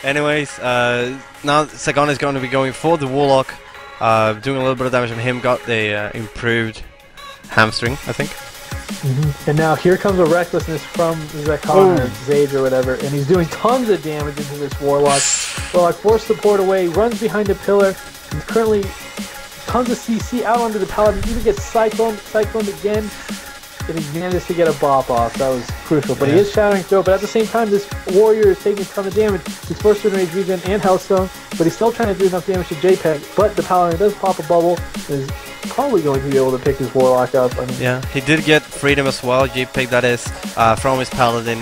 Anyways, now Sagan is going to be going for the Warlock, doing a little bit of damage on him. Got the improved hamstring, I think. And now here comes a recklessness from Zakon or Zage or whatever, and he's doing tons of damage into this Warlock. Warlock forced the port away, runs behind a pillar, and currently tons of CC out onto the Paladin, even gets cycloned again, and he manages to get a bop off. That was crucial, but he is Shattering Throw, but at the same time this warrior is taking a ton of damage. He's forced to enrage regen and Hellstone, but he's still trying to do enough damage to Jpeg, but the Paladin does pop a bubble, is probably going to be able to pick his Warlock up. I mean, yeah, he did get freedom as well, Jpeg that is, from his Paladin.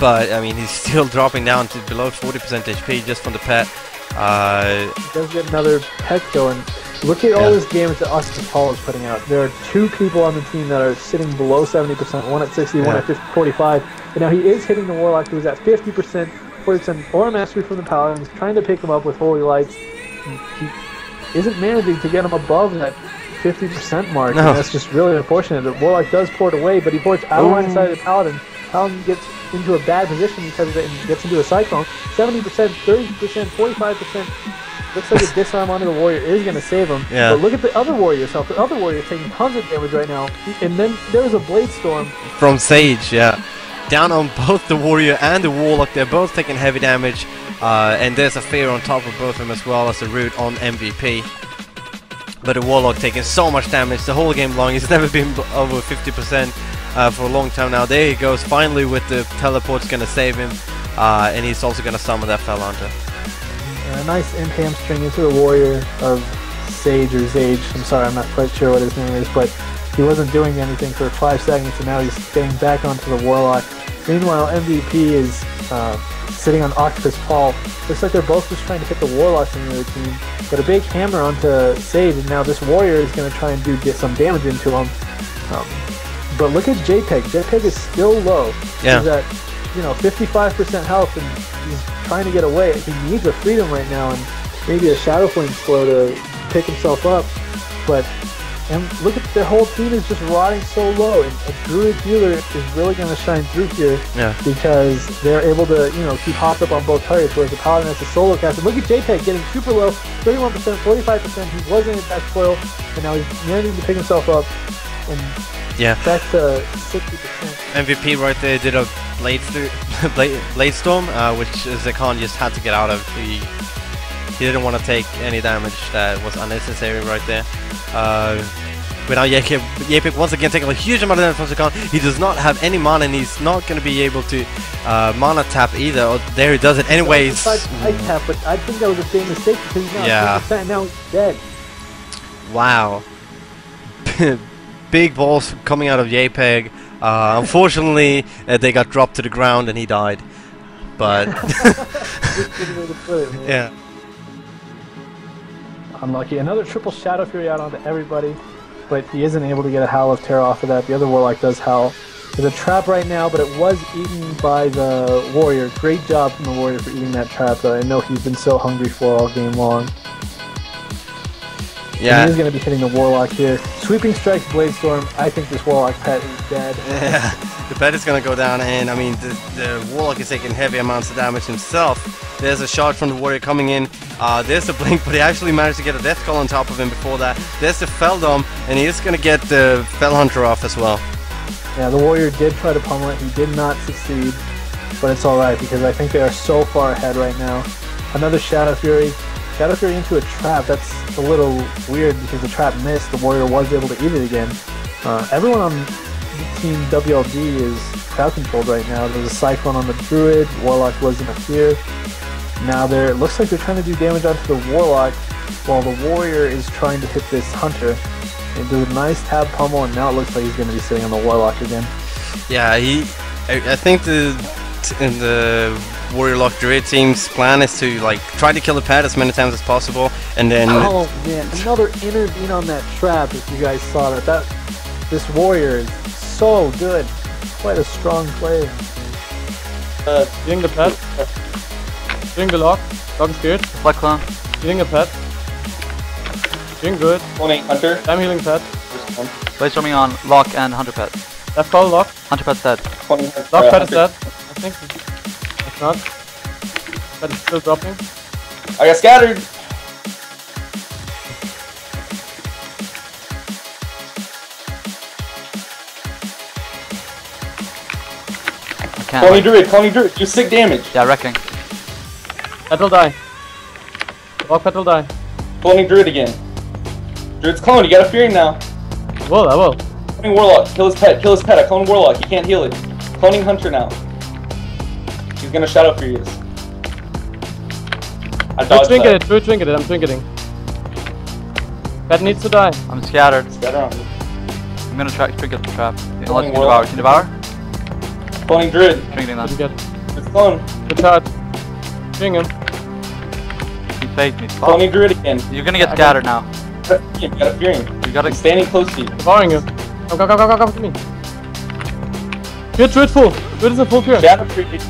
But, I mean, he's still dropping down to below 40% HP just from the pet. He does get another pet kill, and look at all this damage that Octopus Paul is putting out. There are two people on the team that are sitting below 70%, one at 60, one at 45. And now he is hitting the Warlock, who's at 50%, 40% Aura Mastery from the Paladin. He's trying to pick him up with Holy Lights. He isn't managing to get him above that 50% mark, and that's just really unfortunate. The Warlock does port away, but he ports out of line side of the Paladin. Paladin gets into a bad position because of it and gets into a Cyclone. 70%, 30%, 45%. Looks like a disarm onto the warrior is going to save him. But look at the other warrior's health. The other warrior is taking tons of damage right now. And then there's a Blade Storm. From Zage, down on both the warrior and the Warlock. They're both taking heavy damage. And there's a Fear on top of both of them as well as a Root on MVP. But the Warlock taking so much damage the whole game long. He's never been over 50% for a long time now. There he goes, finally with the teleport's going to save him. And he's also going to summon that Fell Hunter. A nice imp hamstring into the warrior of Sage or Zage. I'm sorry, I'm not quite sure what his name is, but he wasn't doing anything for 5 seconds, and now he's getting back onto the Warlock. Meanwhile, MVP is sitting on Octopus Paul. Looks like they're both just trying to hit the Warlocks in the other team, but a big hammer onto Sage, and now this warrior is going to try and get some damage into him. But look at Jpeg. Jpeg is still low. He's at 55% health, and he's trying to get away. He needs a freedom right now, and maybe a Shadow Flame slow to pick himself up. And look at their whole team is just rotting so low, and a Druid healer is really going to shine through here because they're able to keep hopped up on both targets, whereas the Paladin has a solo cast. And look at Jpeg getting super low, 31%, 45%. He wasn't at that spoil, and now he's managing to pick himself up and back to 60%. MVP right there did a Blade Storm, which Zakon just had to get out of. He didn't want to take any damage that was unnecessary right there. But now Jpeg once again taking a huge amount of damage from Zakon. He does not have any mana, and he's not going to be able to mana tap either. Oh, there he does it anyways. I tap, but I think that was a big mistake because he's now 50%, now he's dead. Wow. Big balls coming out of Jpeg. Unfortunately, they got dropped to the ground and he died. But unlucky. Another triple Shadow Fury out onto everybody, but he isn't able to get a Howl of Terror off of that. The other Warlock does Howl. There's a trap right now, but it was eaten by the warrior. Great job from the warrior for eating that trap that I know he's been so hungry for all game long. And he's going to be hitting the Warlock here. Sweeping Strikes, Blade Storm. I think this Warlock pet is dead. The pet is going to go down, and I mean, the Warlock is taking heavy amounts of damage himself. There's a shot from the warrior coming in. There's the blink, but he actually managed to get a Death Call on top of him before that. There's the Feldom, and he is going to get the Fell Hunter off as well. Yeah, the warrior did try to pummel it. He did not succeed, but it's alright because I think they are so far ahead right now. Another Shadow Fury. Shadow Fury into a trap. That's a little weird because the trap missed. The warrior was able to eat it again. Everyone on Team WLD is crowd controlled right now. There's a Cyclone on the Druid. Warlock wasn't up here. Now it looks like they're trying to do damage onto the Warlock while the warrior is trying to hit this Hunter. It does a nice tab pummel, and now it looks like he's going to be sitting on the Warlock again. Yeah, I think in the Warrior Lock Druid team's plan is to try to kill the pet as many times as possible, and then another intervene on that trap. If you guys saw that, this warrior is so good, quite a strong player. Doing the pet, doing the lock is good. Black Clan. Doing a pet, doing good. 1-8 Hunter. I'm healing pet. Blade Storming on Lock and Hunter Pet. Left call lock. Hunter Pet's dead. Lock pet is dead. I think it's not. But it's still dropping. I got scattered. Cloning Druid, do 6 damage. Yeah, wrecking. Pet will die. Rock pet will die. Cloning Druid again. Druid's cloned, you got a Fearing now. I will. Cloning Warlock, kill his pet. I clone Warlock, you can't heal it. Cloning Hunter now. He's gonna Shadow Furious. I dodged that. Druid trinketed, I'm trinketing. Pet needs to die. I'm scattered. Scatter on me. I'm gonna try to trinket the trap. Unless you can devour. Can you devour? Cloning Druid. Trinketing that. Did you get? It's clone. Good charge. String him. He faked me. Cloning Druid again. You're gonna get scattered now. You got a Fearing. You gotta. I'm standing close to you. Devouring you. Come to me. Druid full. Druid is a full cure. Shadow Furious.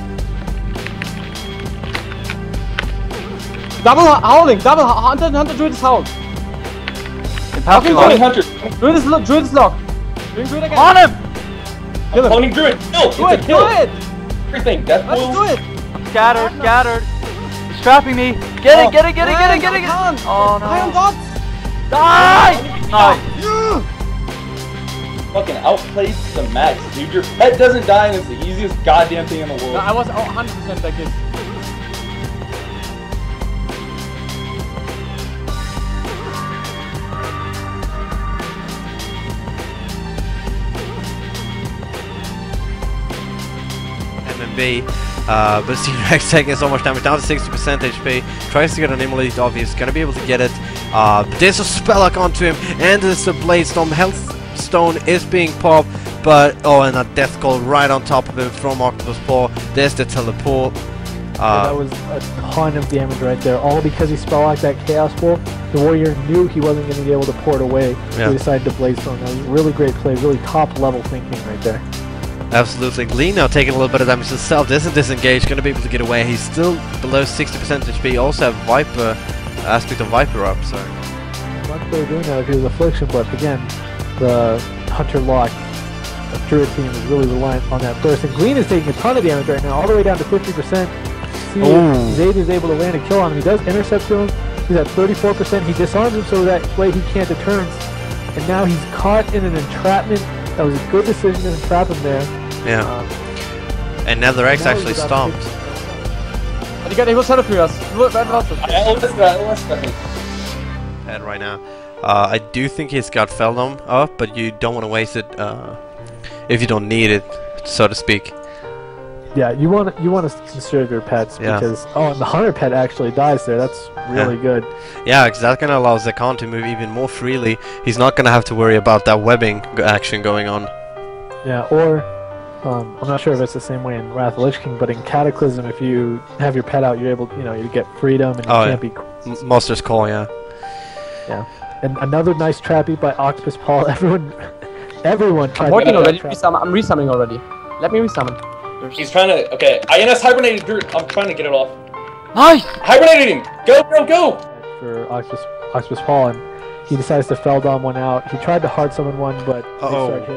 Double howling. Hunter Druid is howled. Cloning Hunter. Druid is locked. Doing Druid again. On him! Kill him. Cloning Druid. Kill. It's a kill. Do it. Everything. That's Let's do it. I'm scattered. He's trapping me. Get it. Oh no. I am dots. Die! Nice. Fucking outplayed to the max, dude. Your pet doesn't die and it's the easiest goddamn thing in the world. No, I was 100% like this. But T-Rex taking so much damage, down to 60% HP, tries to get an Immolate off, he's gonna be able to get it. But there's a spell lock onto him, and there's a Blade Storm. Health Stone is being popped, but and a Death Call right on top of him from Octopus Paw. There's the teleport. That was a ton of damage right there, all because he spell locked that Chaos Bolt. The warrior knew he wasn't going to be able to pour it away, so he decided to Blade Storm. That was a really great play, really top level thinking right there. Absolutely. Glean now taking a little bit of damage himself, doesn't disengage, going to be able to get away. He's still below 60% HP, also have Viper, aspect of Viper up, so. Much better doing that if he was Affliction, but again, the Hunter lock, the Druid team is really reliant on that burst. And Glean is taking a ton of damage right now, all the way down to 50%. See, Zage is able to land a kill on him. He does intercept to him. He's at 34%. He disarms him so that way he can't deterrence. And now he's caught in an entrapment. That was a good decision to entrap him there. Yeah. And Netherx actually stomped. He will Shadow Fury us. Head right now. I do think he's got Feldom up, but you don't want to waste it if you don't need it, so to speak. Yeah, you want to conserve your pets because and the Hunter pet actually dies there. That's really good. Yeah, because that's gonna allow Zakon to move even more freely. He's not gonna have to worry about that webbing action going on. Yeah, or I'm not sure if it's the same way in Wrath of Lich King, but in Cataclysm, if you have your pet out, you're able, you get freedom and you can't be. Monster's Call, yeah. Yeah, and another nice trappy by Octopus Paw. Everyone tried. I'm working already. I'm resummoning already. Let me resummon. He's trying to. Okay, INS hibernated Druid. I'm trying to get it off. Nice! Hibernated him! Go! For Octopus Paw, and he decides to Feldom one out. He tried to hard summon one, but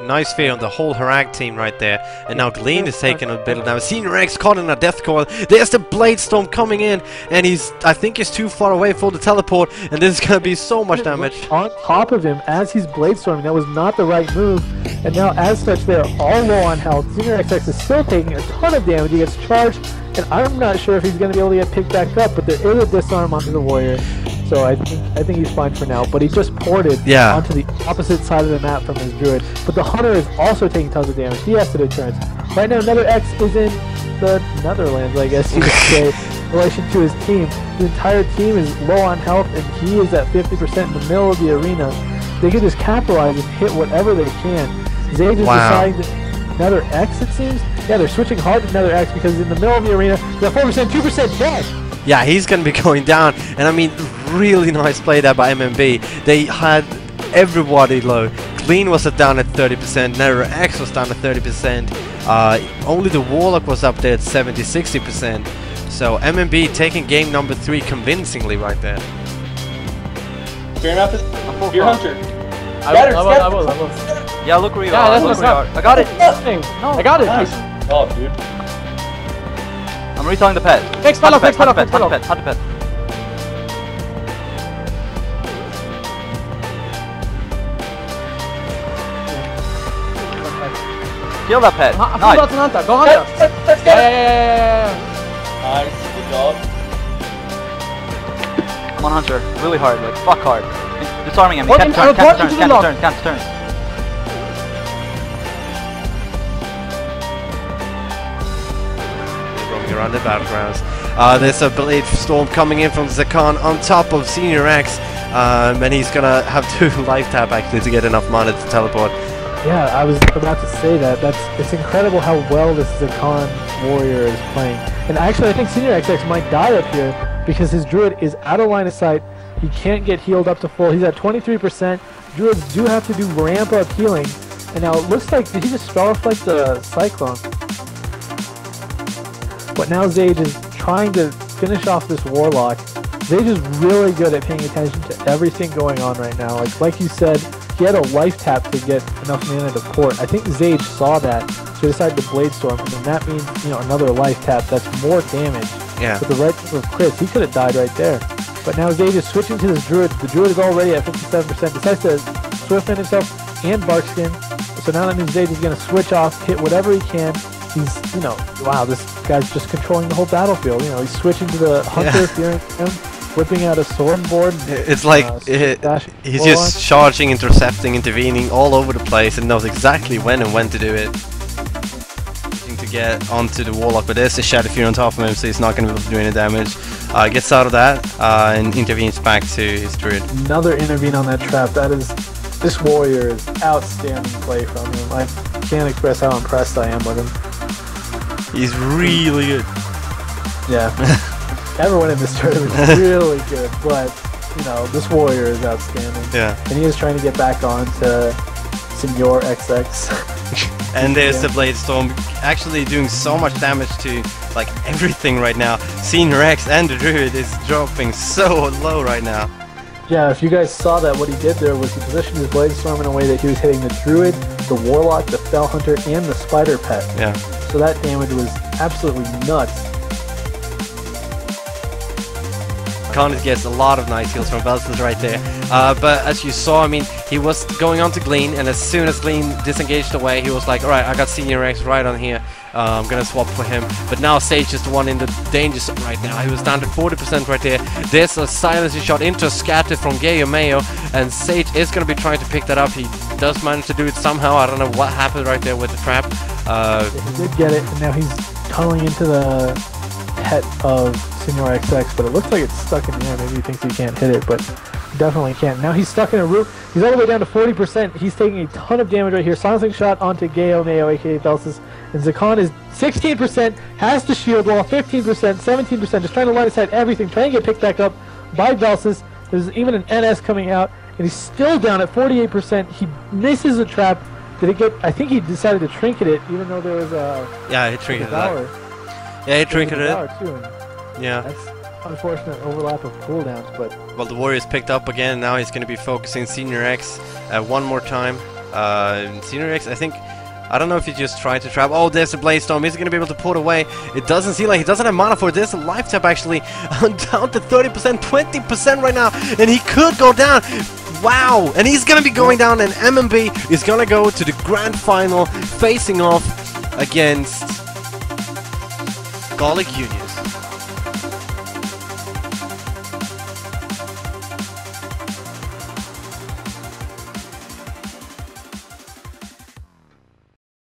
nice fear on the whole Harag team right there. And now Glean is taking a bit of damage. Senior Rex caught in a death call. There's the Blade Storm coming in, and I think he's too far away for the teleport, and this is gonna be so much damage. On top of him as he's Blade Storming, that was not the right move. And now as such, they're all low on health. Senior XX is still taking a ton of damage. He gets charged, and I'm not sure if he's gonna be able to get picked back up, but there is a disarm onto the warrior. So I think he's fine for now, but he just ported onto the opposite side of the map from his Druid. But the Hunter is also taking tons of damage. He has to deterrence. Right now, Nether X is in the Netherlands, I guess you could say, in relation to his team. His entire team is low on health, and he is at 50% in the middle of the arena. They can just capitalize and hit whatever they can. Zage is deciding that Nether X, it seems. Yeah, they're switching hard to Nether X because in the middle of the arena, they're 4%, 2% dead. Yeah, he's going to be going down, and I mean, really nice play there by MMB. They had everybody low. Glean was down at 30%, Nether X was down at 30%, only the Warlock was up there at 70-60%. So MMB taking game number 3 convincingly right there. Fear Hunter. I will. Yeah, look where you are. That's what's up. I got it. No, I got it. Nice. Oh, dude. I'm I'm retelling the pet. Fix pet off, fix pet off, Hot fix pet off. Hot pet. Kill that pet. Full Nice. dots and Hunter. Go Hunter. Let's get it. Yeah. Nice, good job. Come on, Hunter. Really hard. Like, fuck hard. Disarming him. He What can't in- turn. what Can't turn. into the Can't lock? turn. Can't turn. Roaming around the battlegrounds. There's a Blade Storm coming in from Zakan on top of Senior X, and he's gonna have to life tap actually to get enough mana to teleport. Yeah, I was about to say that. It's incredible how well this Zakan warrior is playing. And actually, I think Senior XX might die up here because his druid is out of line of sight. He can't get healed up to full. He's at 23%. Druids do have to do ramp up healing. And now it looks like, did he just spell like the Cyclone? But now Zage is trying to finish off this Warlock. Zage is really good at paying attention to everything going on right now. Like you said, he had a life tap to get enough mana to port. I think Zage saw that, so he decided to Blade Storm, and then that means, you know, another life tap that's more damage. Yeah. With the right type of crits, he could have died right there. But now Zage is switching to this Druid. The Druid is already at 57%. Decides to Swiftman himself and Barkskin. So now that means Zage is going to switch off, hit whatever he can. He's, you know, wow, this guy's just controlling the whole battlefield. You know, he's switching to the Hunter, fearing him, whipping out a sword board. It's like he's just charging, intercepting, intervening all over the place and knows exactly when to do it. To get onto the Warlock, but there's a Shadow Fury on top of him, so he's not going to be able to do any damage. Gets out of that and intervenes back to his Druid. Another intervene on that trap. That is, this warrior is outstanding play from him. I can't express how impressed I am with him. He's really good. Yeah. Everyone in this tournament is really good, but, you know, this warrior is outstanding. Yeah. And he is trying to get back on to Senor XX. And there's the Blade Storm actually doing so much damage to like everything right now. Senior X and the Druid is dropping so low right now. Yeah, if you guys saw that, what he did there was he positioned his Blade Storm in a way that he was hitting the Druid, the Warlock, the Fell Hunter, and the Spider Pet. Yeah. So that damage was absolutely nuts. Koenug gets a lot of nice heals from Velsus right there. But as you saw, I mean, he was going on to Gleen, and as soon as Gleen disengaged away, he was like, alright, I got Senior X right on here. I'm gonna swap for him. But now Sage is the one in the danger zone right now. He was down to 40% right there. There's a silencing shot into a scatter from Gaio Mayo, and Sage is gonna be trying to pick that up. He does manage to do it somehow. I don't know what happened right there with the trap. He did get it, and now he's tunneling into the pet of Senor XX, but it looks like it's stuck in the air. Maybe he thinks he can't hit it, but definitely can't. Now he's stuck in a root. He's all the way down to 40%. He's taking a ton of damage right here. Silencing shot onto Gaio Mayo, aka Velsus. And Zakan is 16%, has the shield wall, 15%, 17%, just trying to line aside everything, trying to get picked back up by Velsus. There's even an NS coming out, and he's still down at 48%. He misses a trap. Did it get, I think he decided to trinket it, even though there was a... Yeah, he trinketed that. Yeah, he trinketed it. Yeah. That's unfortunate overlap of cooldowns, but... Well, the Warrior's picked up again. Now he's going to be focusing Senior X one more time. Senior X, I think... I don't know if he just tried to trap. Oh, there's a Blade Storm. He's going to be able to put away. It doesn't seem like he doesn't have mana for it. There's a life tap actually. Down to 30%, 20% right now. And he could go down. Wow. And he's going to be going down. And MMB is going to go to the grand final facing off against Gallic Unions.